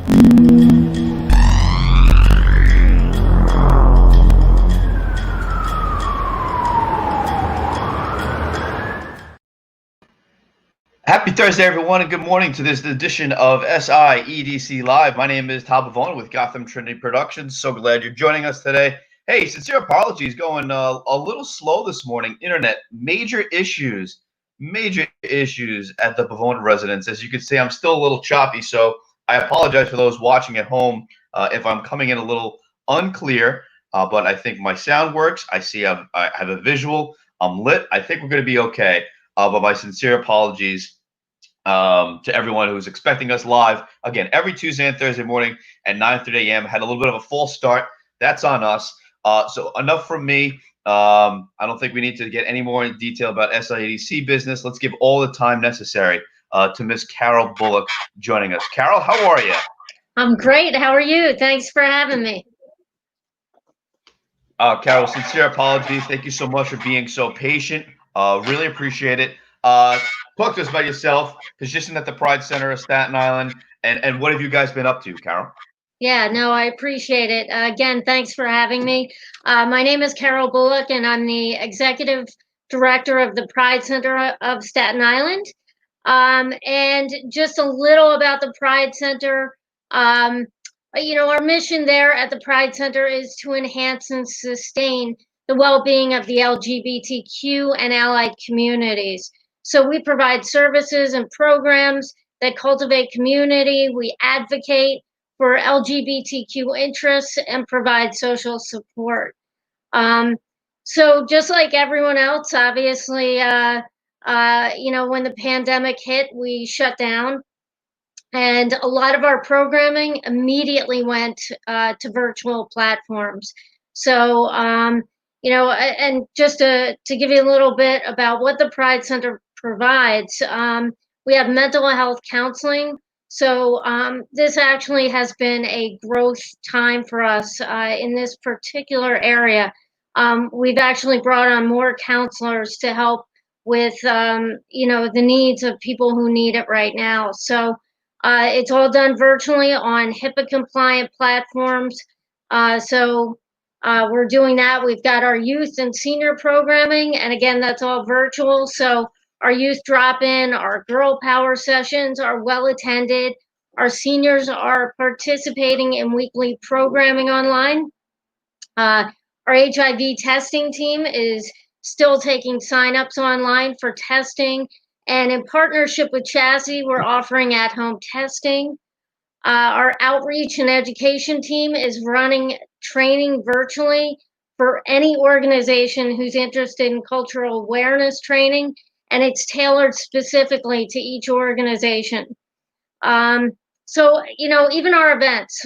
Happy Thursday, everyone, and good morning to this edition of SIEDC Live. My name is Todd Bivona with Gotham Trinity Productions. So glad you're joining us today. Hey, sincere apologies, going a little slow this morning. Internet, major issues at the Bivona residence. As you can see, I'm still a little choppy, so I apologize for those watching at home if I'm coming in a little unclear, but I think my sound works. I have a visual. I'm lit. I think we're going to be okay. But my sincere apologies to everyone who's expecting us live again every Tuesday and Thursday morning at 9:30 a.m. Had a little bit of a false start. That's on us. So enough from me. I don't think we need to get any more in detail about SIEDC business. Let's give all the time necessary to Miss Carol Bullock joining us. Carol, how are you? I'm great. How are you? Thanks for having me. Carol, sincere apologies. Thank you so much for being so patient. Really appreciate it. Talk to us about yourself, position at the Pride Center of Staten Island, and what have you guys been up to, Carol? Yeah, no, I appreciate it. Again, thanks for having me. My name is Carol Bullock, and I'm the executive director of the Pride Center of Staten Island. And just a little about the Pride Center. Our mission there at the Pride Center is to enhance and sustain the well-being of the LGBTQ and allied communities. So we provide services and programs that cultivate community. We advocate for LGBTQ interests and provide social support. So just like everyone else, obviously, when the pandemic hit, we shut down. And a lot of our programming immediately went to virtual platforms. So, and just to give you a little bit about what the Pride Center provides, we have mental health counseling. So this actually has been a growth time for us in this particular area. We've actually brought on more counselors to help with, the needs of people who need it right now. So it's all done virtually on HIPAA compliant platforms. We're doing that. We've got our youth and senior programming, and again, that's all virtual. So our youth drop-in, our girl power sessions are well attended. Our seniors are participating in weekly programming online. Our HIV testing team is still taking signups online for testing. And in partnership with Chassis, we're offering at-home testing. Our outreach and education team is running training virtually for any organization who's interested in cultural awareness training, and it's tailored specifically to each organization. Even our events,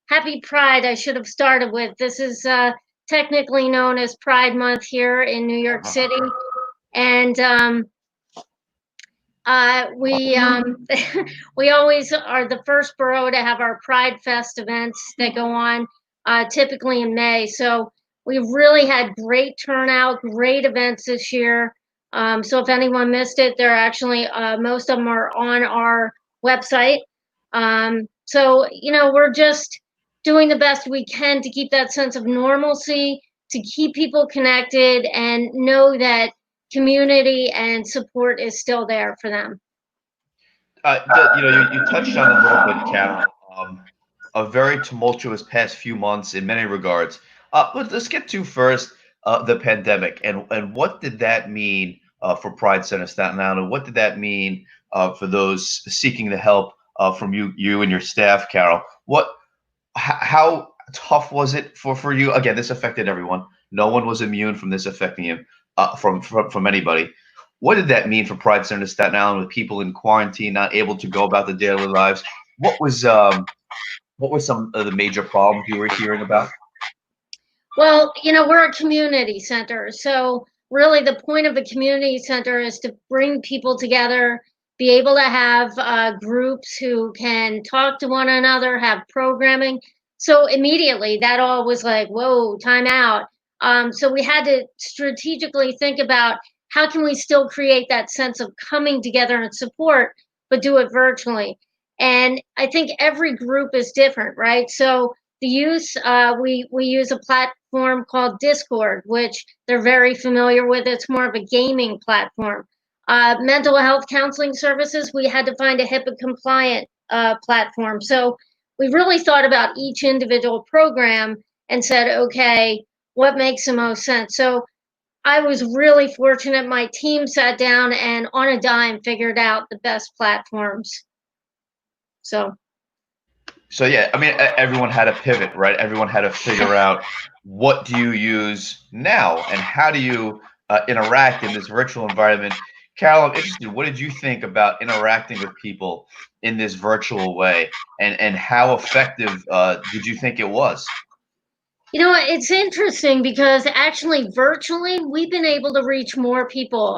Happy Pride, I should have started with. This is technically known as Pride Month here in New York City. And we always are the first borough to have our Pride Fest events that go on typically in May. So we've really had great turnout, great events this year. So if anyone missed it, they're actually most of them are on our website. We're just doing the best we can to keep that sense of normalcy, to keep people connected and know that community and support is still there for them. You touched on it a little bit, Carol. A very tumultuous past few months in many regards. But let's get to first the pandemic and what did that mean for Pride Center Staten Island? What did that mean for those seeking the help from you and your staff, Carol? How tough was it for you? Again, this affected everyone. No one was immune from this affecting you from anybody. What did that mean for Pride Center Staten Island with people in quarantine, not able to go about their daily lives? What were some of the major problems you were hearing about? Well, we're a community center. So really the point of a community center is to bring people together, be able to have groups who can talk to one another, have programming. So immediately that all was like, whoa, time out. So we had to strategically think about how can we still create that sense of coming together and support, but do it virtually. And I think every group is different, right? So the youth, we use a platform called Discord, which they're very familiar with. It's more of a gaming platform. Mental health counseling services, we had to find a HIPAA compliant platform. So we really thought about each individual program and said, okay, what makes the most sense? So I was really fortunate. My team sat down and on a dime figured out the best platforms. So Yeah, I mean, everyone had a pivot, right? Everyone had to figure out what do you use now and how do you interact in this virtual environment. Carol, I'm interested. What did you think about interacting with people in this virtual way, and how effective did you think it was? It's interesting because actually virtually we've been able to reach more people.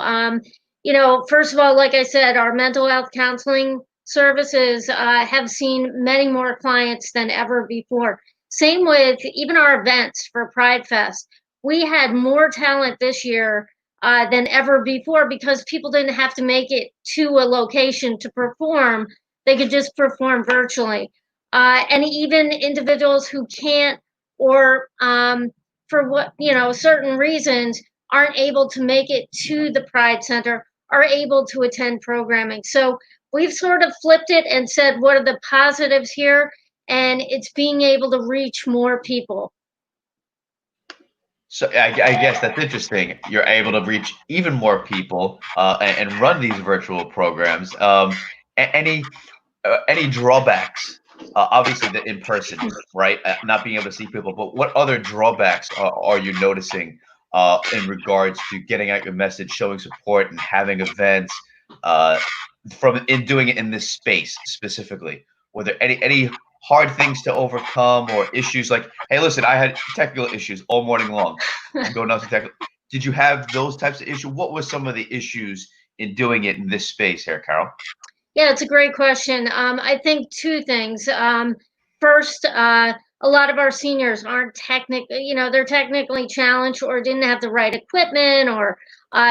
First of all, like I said, our mental health counseling services have seen many more clients than ever before. Same with even our events for Pride Fest. We had more talent this year than ever before because people didn't have to make it to a location to perform. They could just perform virtually. And even individuals who can't or for what certain reasons aren't able to make it to the Pride Center are able to attend programming. So we've sort of flipped it and said, what are the positives here? And it's being able to reach more people. So I guess that's interesting. You're able to reach even more people and run these virtual programs. Any drawbacks? Obviously, the in person, right? Not being able to see people, but what other drawbacks are you noticing in regards to getting out your message, showing support, and having events from in doing it in this space specifically? Were there any hard things to overcome or issues like, hey, listen, I had technical issues all morning long. I'm going nuts with technical. Did you have those types of issues? What were some of the issues in doing it in this space here, Carol? Yeah, it's a great question. I think two things. First, a lot of our seniors aren't they're technically challenged or didn't have the right equipment or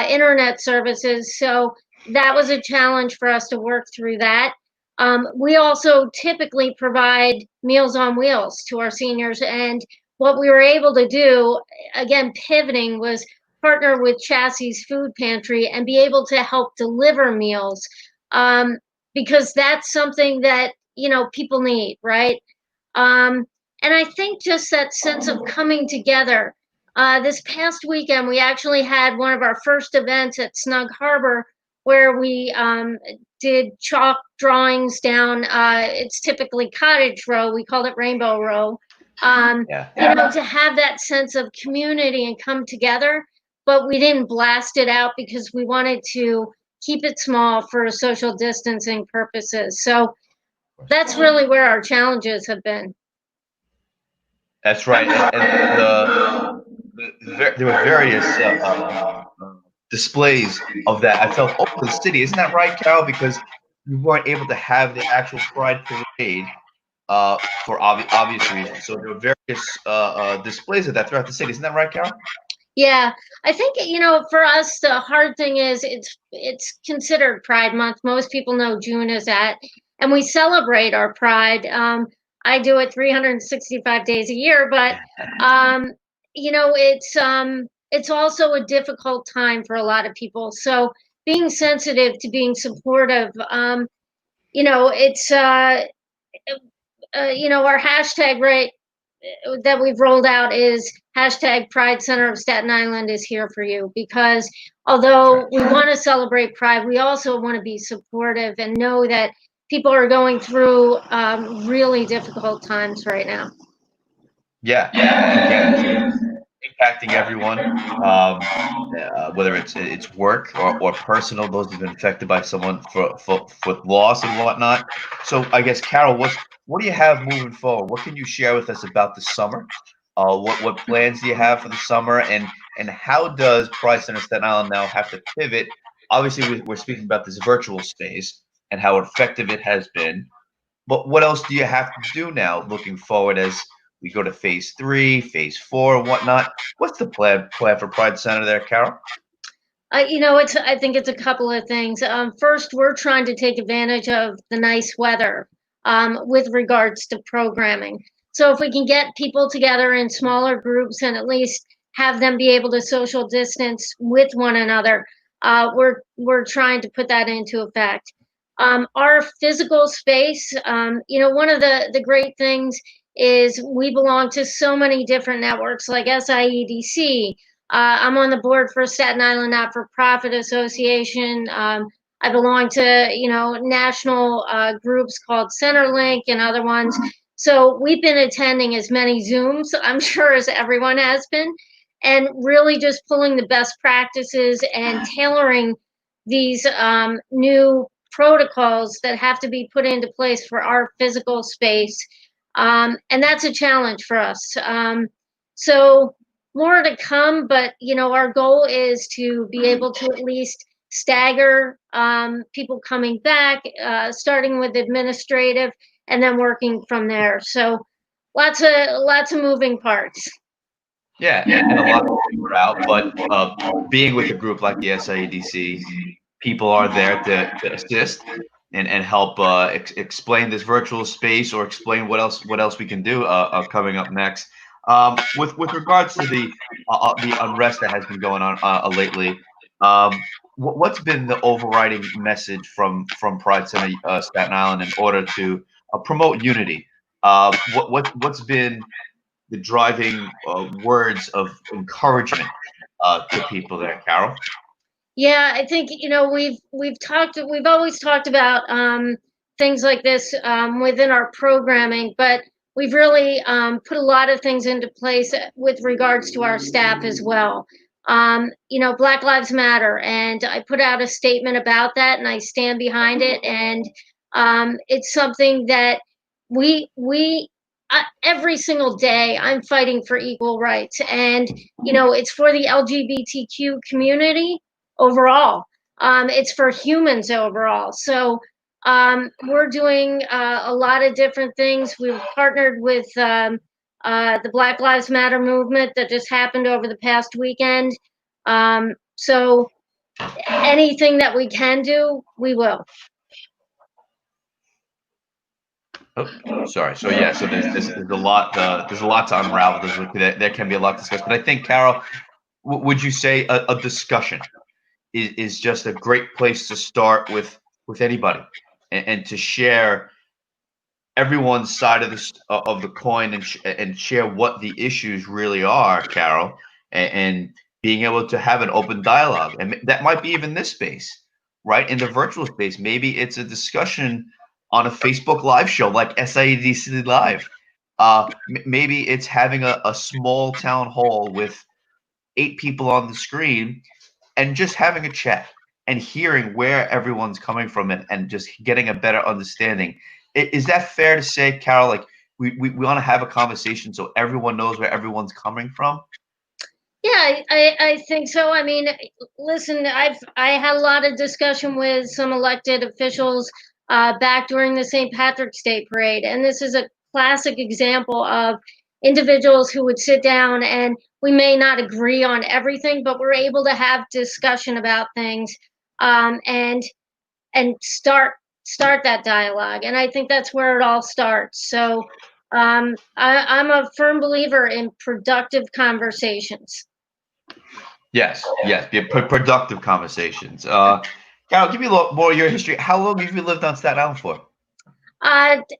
internet services. So that was a challenge for us to work through that. We also typically provide Meals on Wheels to our seniors. And what we were able to do, again, pivoting, was partner with Chassis Food Pantry and be able to help deliver meals. Because that's something that people need, right? And I think just that sense of coming together. This past weekend, we actually had one of our first events at Snug Harbor where we did chalk drawings down. It's typically Cottage Row. We called it Rainbow Row. To have that sense of community and come together, but we didn't blast it out because we wanted to keep it small for social distancing purposes. So that's really where our challenges have been. That's right, and there were various displays of that. I felt over the city. Isn't that right, Carol? Because you weren't able to have the actual Pride Parade for obvious reasons. So there were various displays of that throughout the city. Isn't that right, Carol? Yeah, I think for us the hard thing is it's considered Pride Month. Most people know June is that, and we celebrate our Pride. I do it 365 days a year, but it's also a difficult time for a lot of people. So being sensitive to being supportive, it's our hashtag right that we've rolled out is hashtag Pride Center of Staten Island is here for you, because although we want to celebrate Pride, we also want to be supportive and know that people are going through really difficult times right now. Yeah, again, impacting everyone, whether it's work or personal. Those who've been affected by someone for with loss and whatnot. So I guess, Carol, what do you have moving forward? What can you share with us about the summer? What plans do you have for the summer, and how does Pride Center Staten Island now have to pivot? Obviously, we're speaking about this virtual space and how effective it has been. But what else do you have to do now looking forward as we go to phase 3, phase 4, and whatnot? What's the plan for Pride Center there, Carol? I think it's a couple of things. First, we're trying to take advantage of the nice weather. with regards to programming. So if we can get people together in smaller groups and at least have them be able to social distance with one another, we're trying to put that into effect. Our physical space, one of the great things is we belong to so many different networks like SIEDC. I'm on the board for Staten Island Not-for-Profit Association. I belong to, national groups called Centerlink and other ones. So we've been attending as many Zooms, I'm sure, as everyone has been, and really just pulling the best practices and tailoring these new protocols that have to be put into place for our physical space. And that's a challenge for us. So more to come, but our goal is to be able to at least stagger people coming back, starting with administrative and then working from there. So lots of moving parts. Yeah, and a lot to figure out, but being with a group like the SIEDC, people are there to assist and help explain this virtual space or explain what else we can do coming up next. With regards to the unrest that has been going on lately, what's been the overriding message from Pride Center Staten Island in order to promote unity? What's been the driving words of encouragement to people there, Carol? Yeah, I think we've always talked about things like this within our programming, but we've really put a lot of things into place with regards to our staff as well. Black Lives Matter, and I put out a statement about that, and I stand behind it. And it's something that we every single day I'm fighting for equal rights, and it's for the LGBTQ community overall. It's for humans overall. So we're doing a lot of different things. We've partnered with the Black Lives Matter movement that just happened over the past weekend. So anything that we can do, we will. Oh, sorry. So yeah, so there's a lot to unravel. There can be a lot discussed, but I think, Carol, would you say a discussion is just a great place to start with anybody and to share everyone's side of the coin and share what the issues really are, Carol, and being able to have an open dialogue, and that might be even this space, right, in the virtual space. Maybe it's a discussion on a Facebook live show like SIEDC Live. Maybe it's having a small town hall with 8 people on the screen and just having a chat and hearing where everyone's coming from and just getting a better understanding. Is that fair to say, Carol? Like we want to have a conversation so everyone knows where everyone's coming from? Yeah, I think so. I mean, listen, I had a lot of discussion with some elected officials back during the St. Patrick's Day parade, and this is a classic example of individuals who would sit down, and we may not agree on everything, but we're able to have discussion about things, and start that dialogue. And I think that's where it all starts. So I'm a firm believer in productive conversations. Yes, be productive conversations. Carol, give me a little more of your history. How long have you lived on Staten Island for?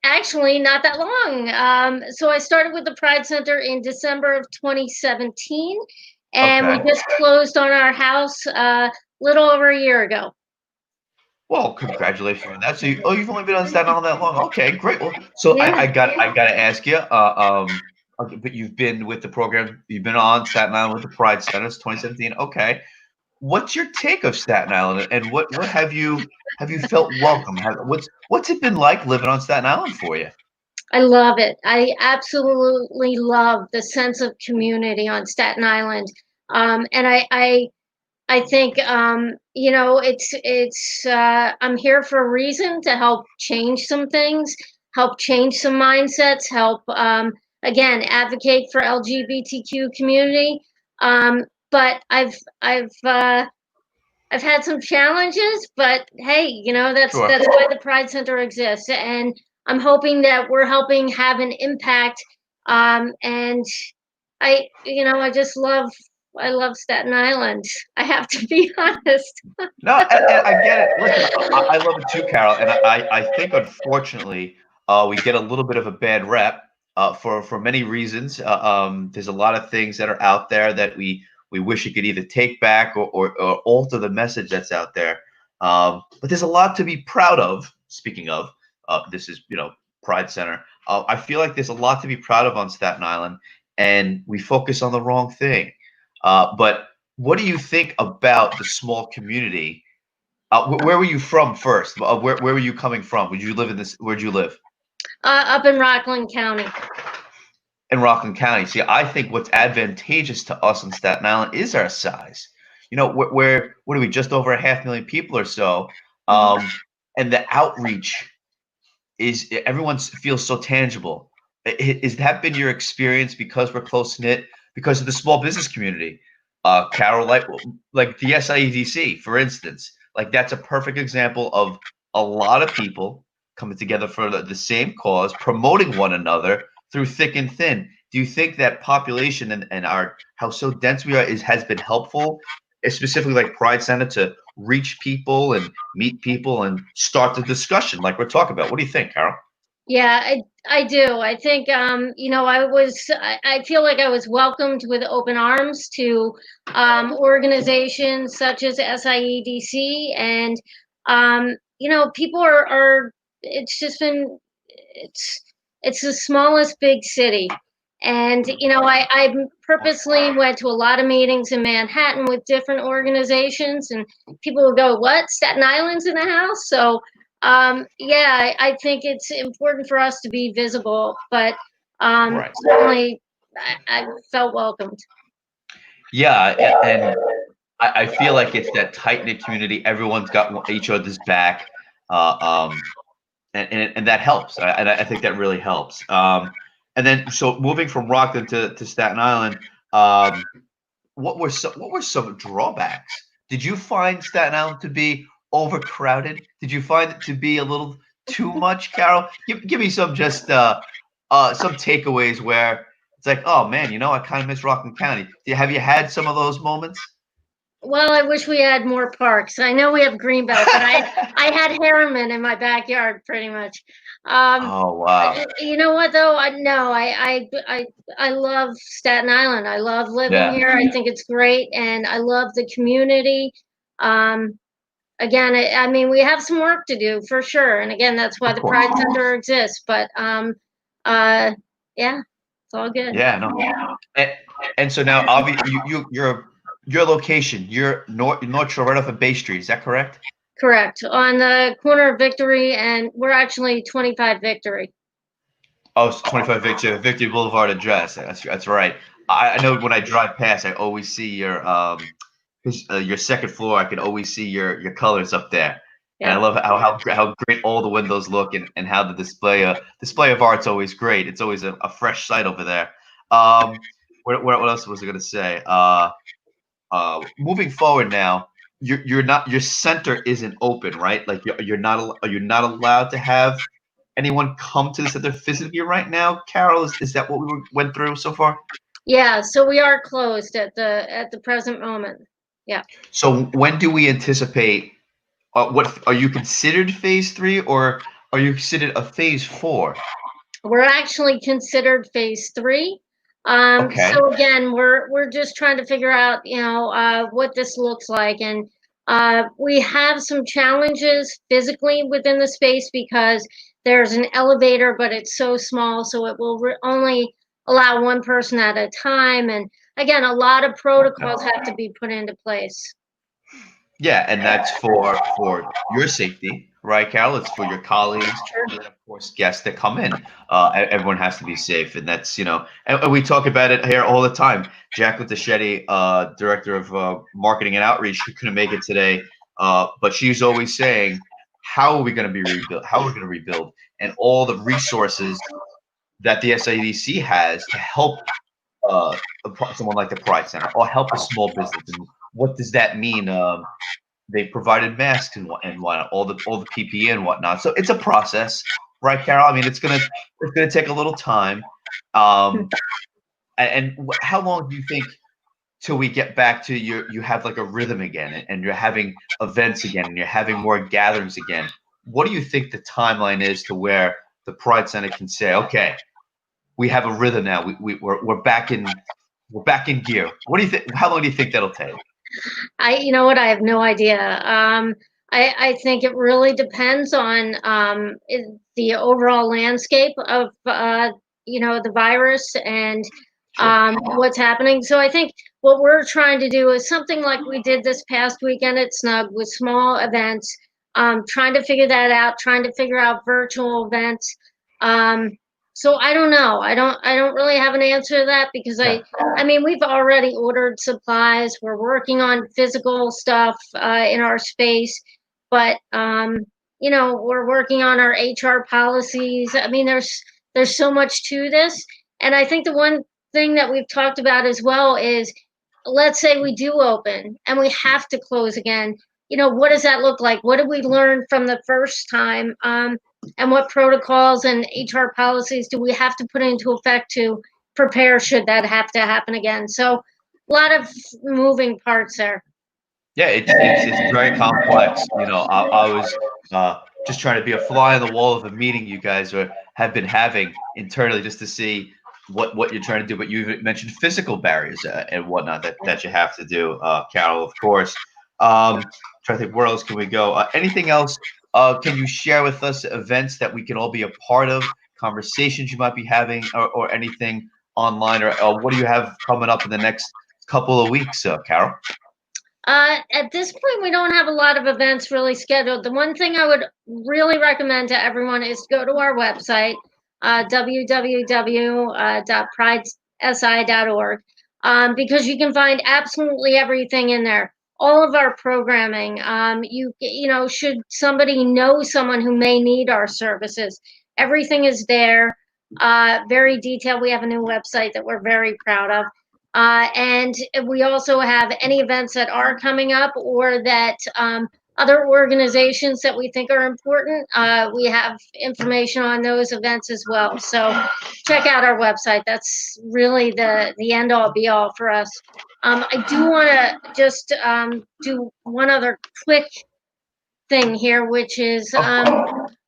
Actually, not that long. So I started with the Pride Center in December of 2017, and Okay. we just closed on our house a little over a year ago. Well, congratulations on that. So, you've only been on Staten Island that long. Okay, great. Well, so Yeah. I got to ask you. Okay, but you've been with the program. You've been on Staten Island with the Pride Center since 2017. Okay, what's your take of Staten Island, and what have you felt welcome? What's it been like living on Staten Island for you? I love it. I absolutely love the sense of community on Staten Island. And I think I'm here for a reason to help change some things, help change some mindsets, help again advocate for LGBTQ community. But I've had some challenges, but hey, that's Sure. why the Pride Center exists. And I'm hoping that we're helping have an impact. And I love Staten Island. I have to be honest. No, and I get it. Listen, I love it too, Carol, and I think unfortunately we get a little bit of a bad rep for many reasons. There's a lot of things that are out there that we wish you could either take back or alter the message that's out there. But there's a lot to be proud of. Speaking of, this is Pride Center. I feel like there's a lot to be proud of on Staten Island, and we focus on the wrong thing. But what do you think about the small community? Where were you from first? Where were you coming from? Would you live in this? Where'd you live? Up in Rockland County. In Rockland County. See, I think what's advantageous to us in Staten Island is our size. We're what are we? Just over 500,000 people or so, and the outreach is everyone feels so tangible. Has that been your experience because we're close knit? Because of the small business community, Carol, like the SIEDC, for instance, like that's a perfect example of a lot of people coming together for the same cause, promoting one another through thick and thin. Do you think that population and our how so dense we are has been helpful, specifically like Pride Center, to reach people and meet people and start the discussion like we're talking about? What do you think, Carol? Yeah, I do. I think I feel like I was welcomed with open arms to organizations such as SIEDC, and people are it's the smallest big city. And I purposely went to a lot of meetings in Manhattan with different organizations, and people would go, "What? Staten Island's in the house?" So yeah, I think it's important for us to be visible, but Right. certainly I felt welcomed. Yeah, and I feel like it's that tight knit community. Everyone's got each other's back, and that helps. I think that really helps. And then so moving from Rockland to Staten Island, what were some drawbacks? Did you find Staten Island to be overcrowded? Did you find it to be a little too much, Carol? Give me some takeaways where it's like, oh man, I kind of miss Rockland County. Have you had some of those moments? Well, I wish we had more parks. I know we have Greenbelt, but I had Harriman in my backyard pretty much. Oh wow. You know what though? No, I love Staten Island. I love living Yeah, here. I think it's great, and I love the community. Again, I mean, we have some work to do for sure, and again, that's why of the course. Pride Center exists. But yeah, it's all good. Yeah, no. And so now, obviously, your location, you're North Shore, right off of Bay Street. Is that correct? Correct. On the corner of Victory, and we're actually 25 Victory. Oh, it's 25 Victory Boulevard address. That's right. I know when I drive past, I always see your second floor. I can always see your colors up there, and I Yeah. love how great all the windows look, and how the display of art's always great. It's always a fresh sight over there. What else was I gonna say? Moving forward now, your center isn't open, right? Like you're not allowed to have anyone come to the center physically right now. Carol, is that what went through so far? Yeah, so we are closed at the present moment. Yeah. So when do we anticipate? What are you considered phase 3, or are you considered a phase 4? We're actually considered phase 3. Okay. So again, we're just trying to figure out, what this looks like, and we have some challenges physically within the space because there's an elevator, but it's so small, so it will only allow one person at a time, and again, a lot of protocols have to be put into place. Yeah, and that's for your safety, right, Carol? It's for your colleagues, Sure. and then, of course, guests that come in. Everyone has to be safe, and that's and we talk about it here all the time. Jaclyn Taschetti, director of marketing and outreach, she couldn't make it today, but she's always saying, "How are we going to be rebuilt? How are we going to rebuild?" And all the resources that the SIEDC has to help someone like the Pride Center or help a small business. And what does that mean? They provided masks and whatnot, all the PPE and whatnot. So it's a process, right, Carol? I mean, it's gonna take a little time. Um, how long do you think till we get back to you have like a rhythm again, and you're having events again, and you're having more gatherings again? What do you think the timeline is to where the Pride Center can say, okay, we have a rhythm now. We're back in gear. What do you think? How long do you think that'll take? You know what? I have no idea. I think it really depends on the overall landscape of the virus and Sure. what's happening. So I think what we're trying to do is something like we did this past weekend at Snug with small events, trying to figure that out, trying to figure out virtual events. Um, so I don't know. I don't really have an answer to that because Yeah. I mean, we've already ordered supplies. We're working on physical stuff in our space, but we're working on our HR policies. I mean, there's so much to this, and I think the one thing that we've talked about as well is, let's say we do open and we have to close again. What does that look like? What did we learn from the first time? And what protocols and HR policies do we have to put into effect to prepare should that have to happen again? So a lot of moving parts there. Yeah, it's very complex. I was just trying to be a fly on the wall of a meeting you guys have been having internally just to see what you're trying to do. But you mentioned physical barriers and whatnot that you have to do, Carol, of course. Trying to think, where else can we go? Anything else? Can you share with us events that we can all be a part of, conversations you might be having, or anything online, or what do you have coming up in the next couple of weeks, Carol? At this point, we don't have a lot of events really scheduled. The one thing I would really recommend to everyone is to go to our website, www.pridesi.org, because you can find absolutely everything in there. All of our programming. Should somebody know someone who may need our services, everything is there. Very detailed. We have a new website that we're very proud of. And we also have any events that are coming up or that other organizations that we think are important. We have information on those events as well. So check out our website. That's really the end all be all for us. I do want to just do one other quick thing here, which is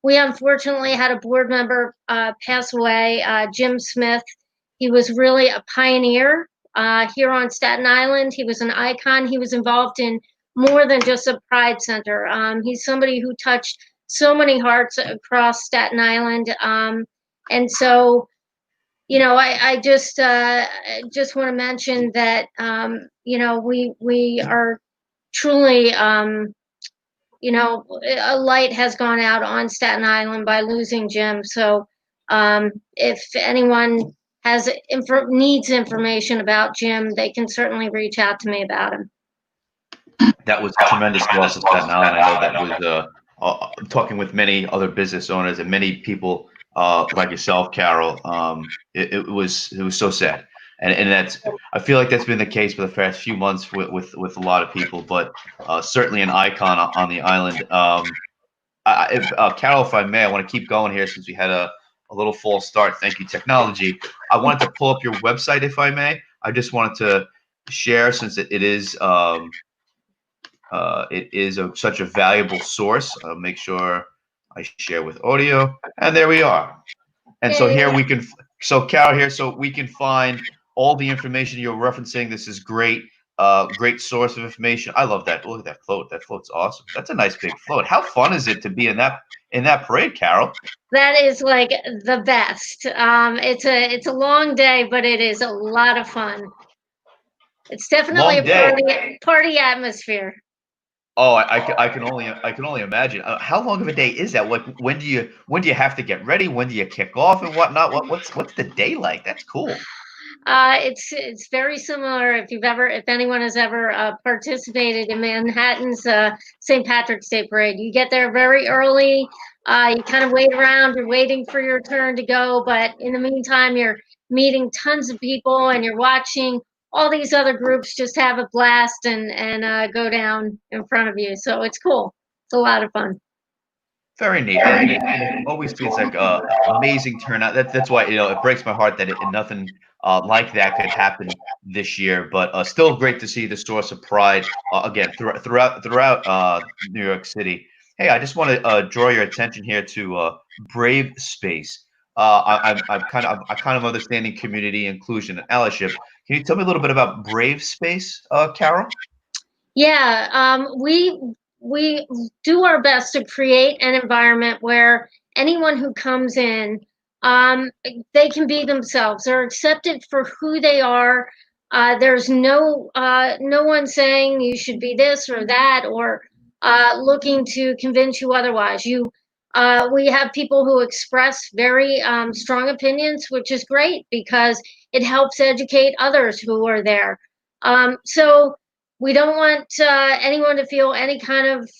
we unfortunately had a board member pass away, Jim Smith. He was really a pioneer here on Staten Island. He was an icon. He was involved in more than just a Pride Center. He's somebody who touched so many hearts across Staten Island. And so, I just want to mention that, we are truly, a light has gone out on Staten Island by losing Jim. So if anyone needs information about Jim, they can certainly reach out to me about him. That was a tremendous loss of Staten Island. I know that was talking with many other business owners and many people like yourself, Carol. It was so sad, and that's, I feel like that's been the case for the past few months with a lot of people, but certainly an icon on the island. Carol, if I may, I want to keep going here since we had a little false start. Thank you, technology. I wanted to pull up your website, if I may. I just wanted to share, since it is such a valuable source. I'll make sure I share with audio, and there we are. And so here we can, so Carol here, so we can find all the information you're referencing. This is great. Great source of information. I love that. Look at that float. That float's awesome. That's a nice big float. How fun is it to be in that parade, Carol? That is like the best. It's a long day, but it is a lot of fun. It's definitely Long a day. party atmosphere. Oh, I can only imagine. How long of a day is that? Like, when do you have to get ready? When do you kick off and whatnot? What's the day like? That's cool. It's very similar if anyone has ever participated in Manhattan's St. Patrick's Day parade. You get there very early. You kind of wait around. You're waiting for your turn to go, but in the meantime, you're meeting tons of people and you're watching all these other groups just have a blast and go down in front of you. So it's cool. It's a lot of fun. Very neat. And it always seems like amazing turnout. That's why it breaks my heart that nothing like that could happen this year. But still great to see the source of pride again throughout New York City. Hey, I just want to draw your attention here to Brave Space. I'm kind of understanding community inclusion and allyship. Can you tell me a little bit about Brave Space, Carol? Yeah, we do our best to create an environment where anyone who comes in, um, they can be themselves. They're accepted for who they are. There's no one saying you should be this or that, or looking to convince you otherwise. We have people who express very strong opinions, which is great because it helps educate others who are there. So we don't want anyone to feel any kind of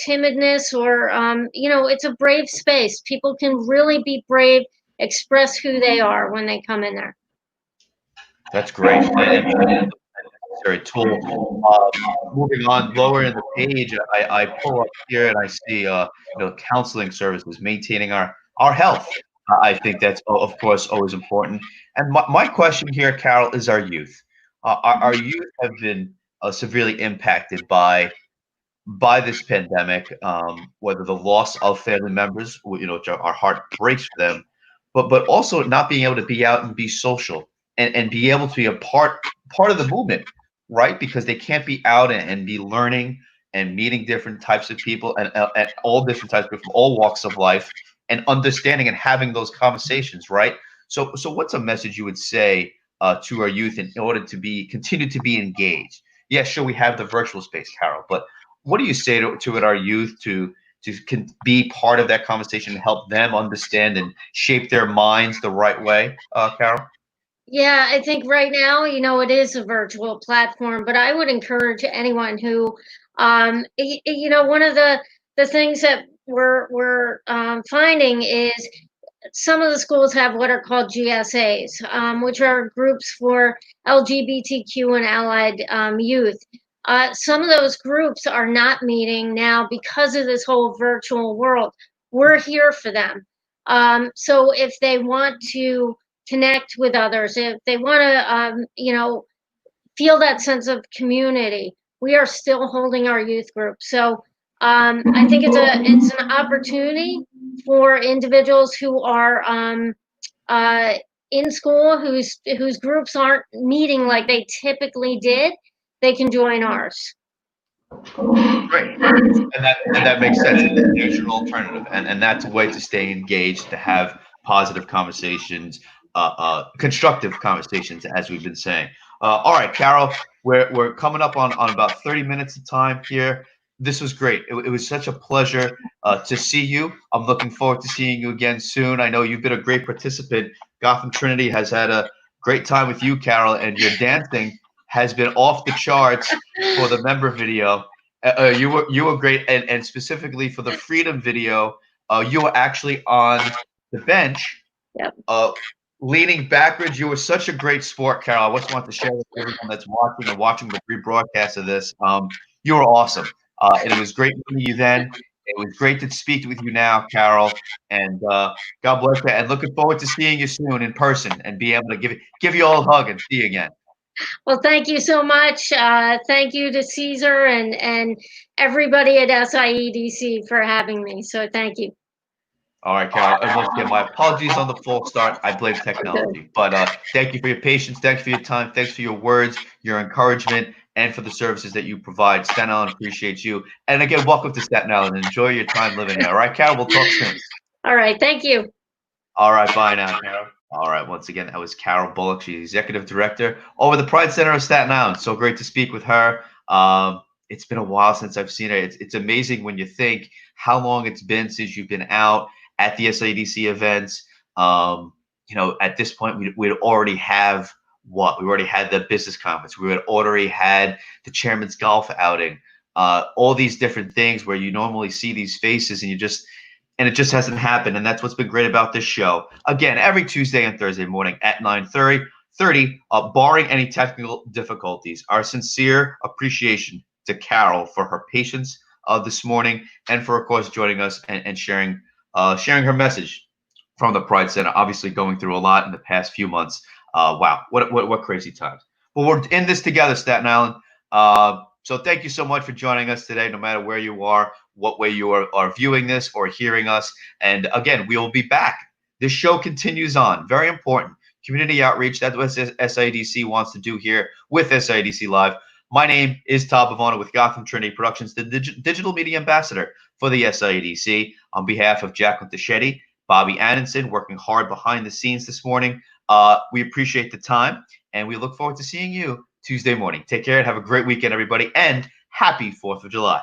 timidness or it's a brave space. People can really be brave, express who they are when they come in there. That's great. And necessary tool. Moving on, lower in the page, I pull up here and I see, counseling services, maintaining our health. I think that's, of course, always important. And my question here, Carol, is our youth. Our youth have been severely impacted by this pandemic, whether the loss of family members, which our heart breaks for them, but also not being able to be out and be social and be able to be a part of the movement, right? Because they can't be out and be learning and meeting different types of people and all different types of people from all walks of life and understanding and having those conversations, right? So what's a message you would say to our youth in order to continue to be engaged? Yeah, sure, we have the virtual space, Carol, but what do you say to our youth to be part of that conversation and help them understand and shape their minds the right way, Carol? Yeah, I think right now, it is a virtual platform, but I would encourage anyone who, one of the things that we're finding is some of the schools have what are called GSAs, which are groups for LGBTQ and allied youth. Some of those groups are not meeting now because of this whole virtual world. We're here for them. So if they want to connect with others, if they want to, feel that sense of community, we are still holding our youth group. So I think it's an opportunity for individuals who are uh, in school whose groups aren't meeting like they typically did. They can join ours. Great. And that makes sense. There's your alternative, and that's a way to stay engaged, to have positive conversations, constructive conversations, as we've been saying. All right, Carol, we're coming up on about 30 minutes of time here. This was great. It was such a pleasure to see you. I'm looking forward to seeing you again soon. I know you've been a great participant. Gotham Trinity has had a great time with you, Carol, and your dancing has been off the charts for the member video. You were great, and specifically for the Freedom video, you were actually on the bench, Yep. leaning backwards. You were such a great sport, Carol. I just want to share with everyone that's watching the rebroadcast of this. You were awesome, and it was great meeting you then. It was great to speak with you now, Carol, and God bless you. And looking forward to seeing you soon in person and be able to give you all a hug and see you again. Well, thank you so much. Thank you to Caesar and everybody at SIEDC for having me. So thank you. All right, Carol. And once again, my apologies on the false start. I blame technology. But thank you for your patience. Thanks for your time. Thanks for your words, your encouragement, and for the services that you provide. Staten Island appreciates you. And again, welcome to Staten Island. Enjoy your time living here. All right, Carol. We'll talk soon. All right. Thank you. All right. Bye now, Carol. All right. Once again, that was Carol Bullock. She's Executive Director over the Pride Center of Staten Island. So great to speak with her. It's been a while since I've seen her. It's amazing when you think how long it's been since you've been out at the SIEDC events. At this point, we'd already have what? We already had the business conference. We had already had the chairman's golf outing. All these different things where you normally see these faces and it just hasn't happened. And that's what's been great about this show. Again, every Tuesday and Thursday morning at 9:30, barring any technical difficulties. Our sincere appreciation to Carol for her patience, this morning, and for, of course, joining us and sharing her message from the Pride Center. Obviously, going through a lot in the past few months. Wow, what crazy times. But we're in this together, Staten Island. So thank you so much for joining us today, no matter where you are, what way you are viewing this or hearing us. And again, we will be back. This show continues on. Very important. Community outreach. That's what SIEDC wants to do here with SIEDC Live. My name is Todd Bivona with Gotham Trinity Productions, the digital media ambassador for the SIEDC. On behalf of Jaclyn Taschetti, Bobby Annenson, working hard behind the scenes this morning. We appreciate the time, and we look forward to seeing you Tuesday morning. Take care and have a great weekend, everybody, and happy 4th of July.